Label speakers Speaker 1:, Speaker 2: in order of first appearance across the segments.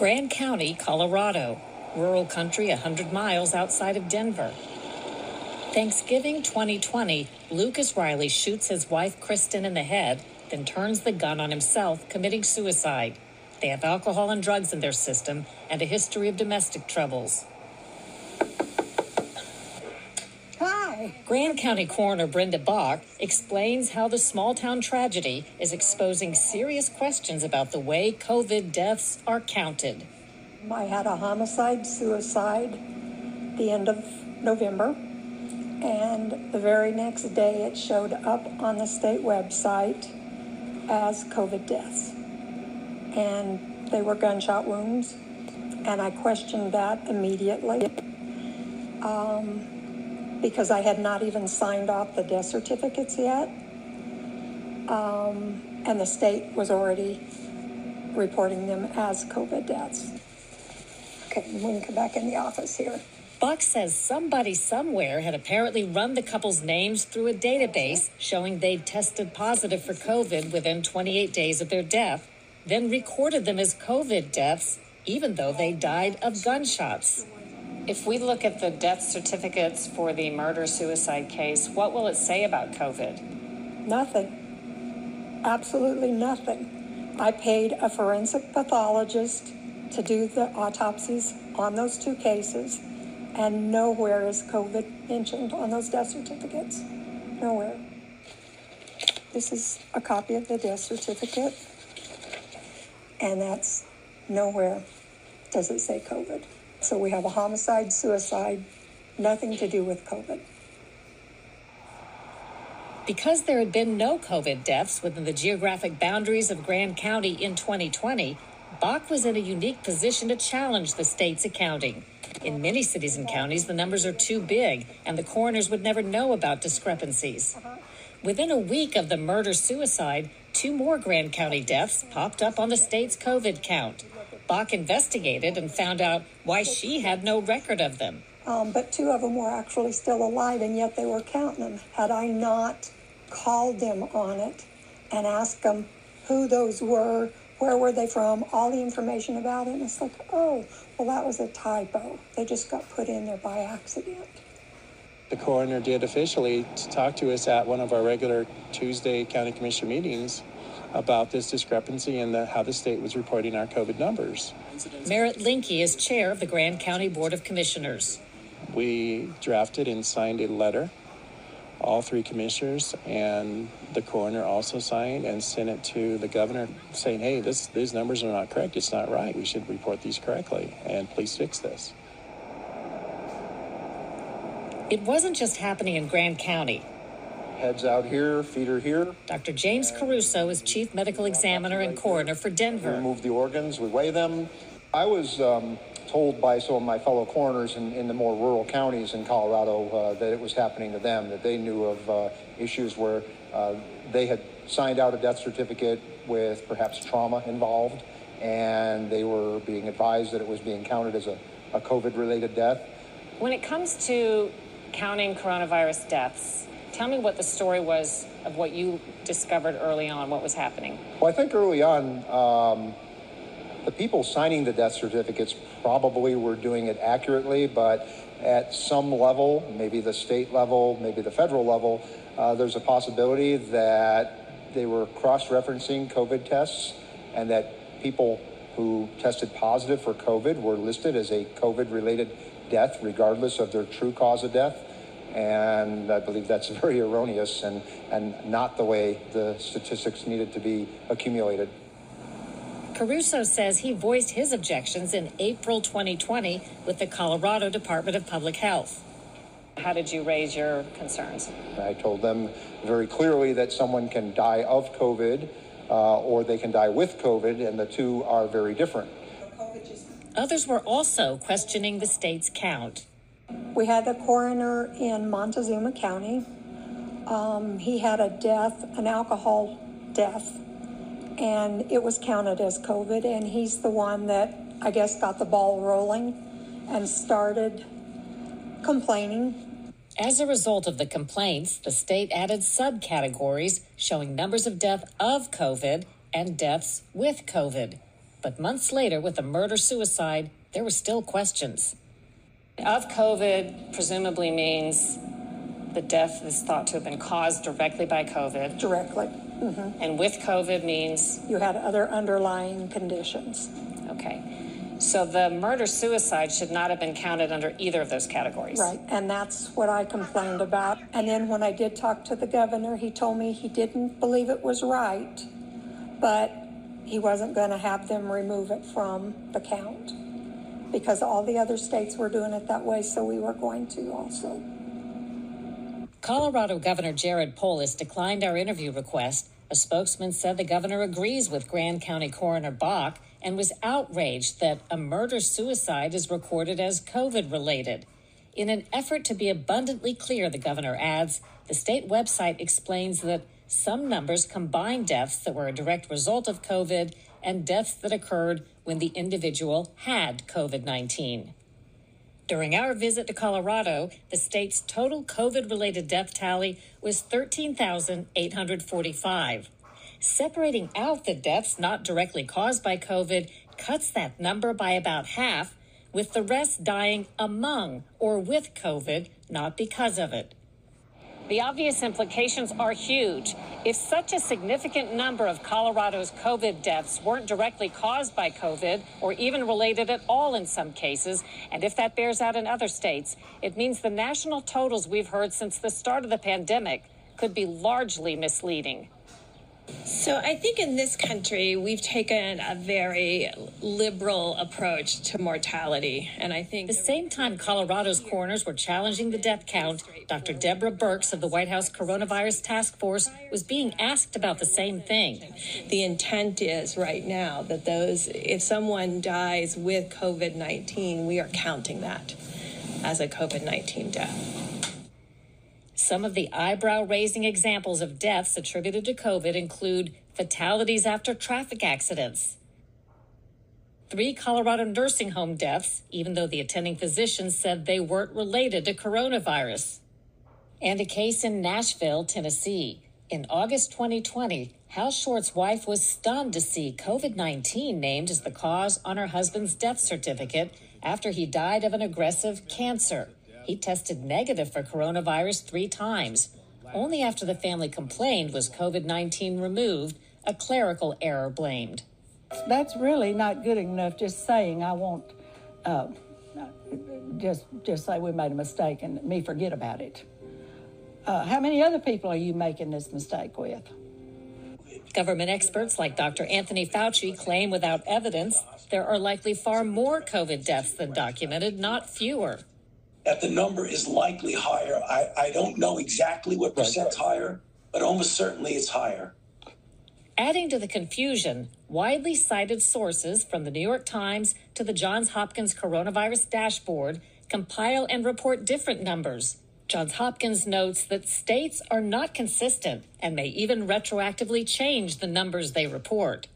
Speaker 1: Grand County, Colorado, rural country 100 miles outside of Denver. Thanksgiving 2020, Lucas Riley shoots his wife Kristen in the head, then turns the gun on himself, committing suicide. They have alcohol and drugs in their system and a history of domestic troubles.
Speaker 2: Hi.
Speaker 1: Grand County Coroner Brenda Bach explains how the small-town tragedy is exposing serious questions about the way COVID deaths are counted.
Speaker 2: I had a homicide-suicide the end of November, and the very next day it showed up on the state website as COVID deaths. And they were gunshot wounds, and I questioned that immediately because I had not even signed off the death certificates yet, and the state was already reporting them as COVID deaths. Okay, we can come back in the office here.
Speaker 1: Buck says somebody somewhere had apparently run the couple's names through a database showing they'd tested positive for COVID within 28 days of their death, then recorded them as COVID deaths, even though they died of gunshots.
Speaker 3: If we look at the death certificates for the murder-suicide case, what will it say about COVID?
Speaker 2: Nothing. Absolutely nothing. I paid a forensic pathologist to do the autopsies on those two cases, and nowhere is COVID mentioned on those death certificates. Nowhere. This is a copy of the death certificate, and that's nowhere does it say COVID. So we have a homicide, suicide, nothing to do with COVID.
Speaker 1: Because there had been no COVID deaths within the geographic boundaries of Grand County in 2020, Bach was in a unique position to challenge the state's accounting. In many cities and counties, the numbers are too big, and the coroners would never know about discrepancies. Within a week of the murder-suicide, 2 more Grand County deaths popped up on the state's COVID count. Bach investigated and found out why she had no record of them.
Speaker 2: But 2 of them were actually still alive, and yet they were counting them. Had I not called them on it and asked them who those were, where were they from, all the information about it, and it's like, oh, well, that was a typo. They just got put in there by accident.
Speaker 4: The coroner did officially talk to us at one of our regular Tuesday county commission meetings about this discrepancy and how the state was reporting our COVID numbers.
Speaker 1: Merritt Linke is chair of the Grand County Board of Commissioners.
Speaker 4: We drafted and signed a letter, all 3 commissioners, and the coroner also signed and sent it to the governor saying, hey, these numbers are not correct. It's not right. We should report these correctly, and please fix this.
Speaker 1: It wasn't just happening in Grand County.
Speaker 5: Heads out here, feet are here.
Speaker 1: Dr. James Caruso is chief medical examiner and coroner for Denver.
Speaker 5: We remove the organs, we weigh them. I was told by some of my fellow coroners in the more rural counties in Colorado that it was happening to them, that they knew of issues where they had signed out a death certificate with perhaps trauma involved, and they were being advised that it was being counted as a COVID-related death.
Speaker 3: When it comes to counting coronavirus deaths, tell me what the story was of what you discovered early on, what was happening.
Speaker 5: Well, I think early on, the people signing the death certificates probably were doing it accurately, but at some level, maybe the state level, maybe the federal level, there's a possibility that they were cross-referencing COVID tests and that people who tested positive for COVID were listed as a COVID-related death, regardless of their true cause of death. And I believe that's very erroneous and not the way the statistics needed to be accumulated.
Speaker 1: Caruso says he voiced his objections in April 2020 with the Colorado Department of Public Health.
Speaker 3: How did you raise your concerns?
Speaker 5: I told them very clearly that someone can die of COVID or they can die with COVID, and the two are very different.
Speaker 1: Others were also questioning the state's count.
Speaker 2: We had the coroner in Montezuma County. He had a death, an alcohol death, and it was counted as COVID, and he's the one that, I guess, got the ball rolling and started complaining.
Speaker 1: As a result of the complaints, the state added subcategories showing numbers of death of COVID and deaths with COVID. But months later, with the murder-suicide, there were still questions.
Speaker 3: Of COVID presumably means the death is thought to have been caused directly by COVID.
Speaker 2: Directly.
Speaker 3: And with COVID means?
Speaker 2: You had other underlying conditions.
Speaker 3: Okay. So the murder-suicide should not have been counted under either of those categories.
Speaker 2: Right, and that's what I complained about. And then when I did talk to the governor, he told me he didn't believe it was right, but he wasn't going to have them remove it from the count because all the other states were doing it that way, so we were going to also.
Speaker 1: Colorado Governor Jared Polis declined our interview request. A spokesman said the governor agrees with Grand County Coroner Bach and was outraged that a murder-suicide is recorded as COVID-related. In an effort to be abundantly clear, the governor adds, the state website explains that some numbers combine deaths that were a direct result of COVID and deaths that occurred when the individual had COVID-19. During our visit to Colorado, the state's total COVID-related death tally was 13,845. Separating out the deaths not directly caused by COVID cuts that number by about half, with the rest dying among or with COVID, not because of it.
Speaker 3: The obvious implications are huge. If such a significant number of Colorado's COVID deaths weren't directly caused by COVID or even related at all in some cases, and if that bears out in other states, it means the national totals we've heard since the start of the pandemic could be largely misleading.
Speaker 6: So I think in this country, we've taken a very liberal approach to mortality. And I think
Speaker 1: the same time Colorado's coroners were challenging the death count, Dr. Deborah Birx of the White House Coronavirus Task Force was being asked about the same thing.
Speaker 6: The intent is right now that if someone dies with COVID-19, we are counting that as a COVID-19 death.
Speaker 1: Some of the eyebrow-raising examples of deaths attributed to COVID include fatalities after traffic accidents, 3 Colorado nursing home deaths, even though the attending physician said they weren't related to coronavirus, and a case in Nashville, Tennessee. In August 2020, Hal Short's wife was stunned to see COVID-19 named as the cause on her husband's death certificate after he died of an aggressive cancer. He tested negative for coronavirus 3 times. Only after the family complained was COVID-19 removed, a clerical error blamed.
Speaker 7: That's really not good enough just saying I won't just say we made a mistake and me forget about it. How many other people are you making this mistake with?
Speaker 1: Government experts like Dr. Anthony Fauci claim without evidence there are likely far more COVID deaths than documented, not fewer.
Speaker 8: That the number is likely higher. I don't know exactly what percent's higher, but almost certainly it's higher.
Speaker 1: Adding to the confusion, widely cited sources from the New York Times to the Johns Hopkins Coronavirus Dashboard compile and report different numbers. Johns Hopkins notes that states are not consistent and may even retroactively change the numbers they report.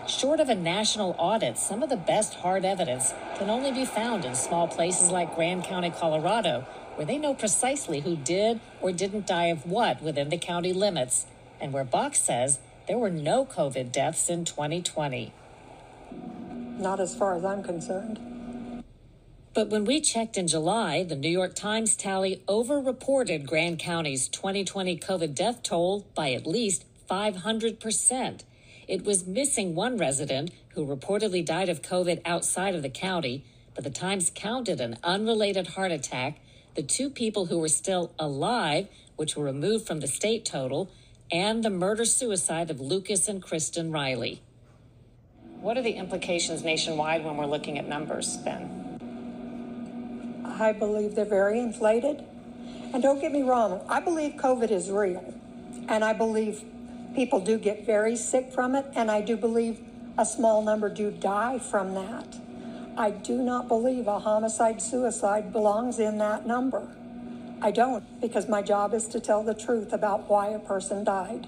Speaker 1: Short of a national audit, some of the best hard evidence can only be found in small places like Grand County, Colorado, where they know precisely who did or didn't die of what within the county limits, and where Bach says there were no COVID deaths in 2020.
Speaker 2: Not as far as I'm concerned.
Speaker 1: But when we checked in July, the New York Times tally over-reported Grand County's 2020 COVID death toll by at least 500%. It was missing one resident who reportedly died of COVID outside of the county, but the Times counted an unrelated heart attack, the 2 people who were still alive, which were removed from the state total, and the murder-suicide of Lucas and Kristen Riley.
Speaker 3: What are the implications nationwide when we're looking at numbers then?
Speaker 2: I believe they're very inflated. And don't get me wrong, I believe COVID is real. And I believe people do get very sick from it, and I do believe a small number do die from that. I do not believe a homicide-suicide belongs in that number. I don't, because my job is to tell the truth about why a person died,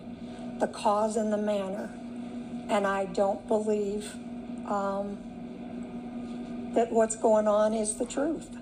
Speaker 2: the cause and the manner. And I don't believe that what's going on is the truth.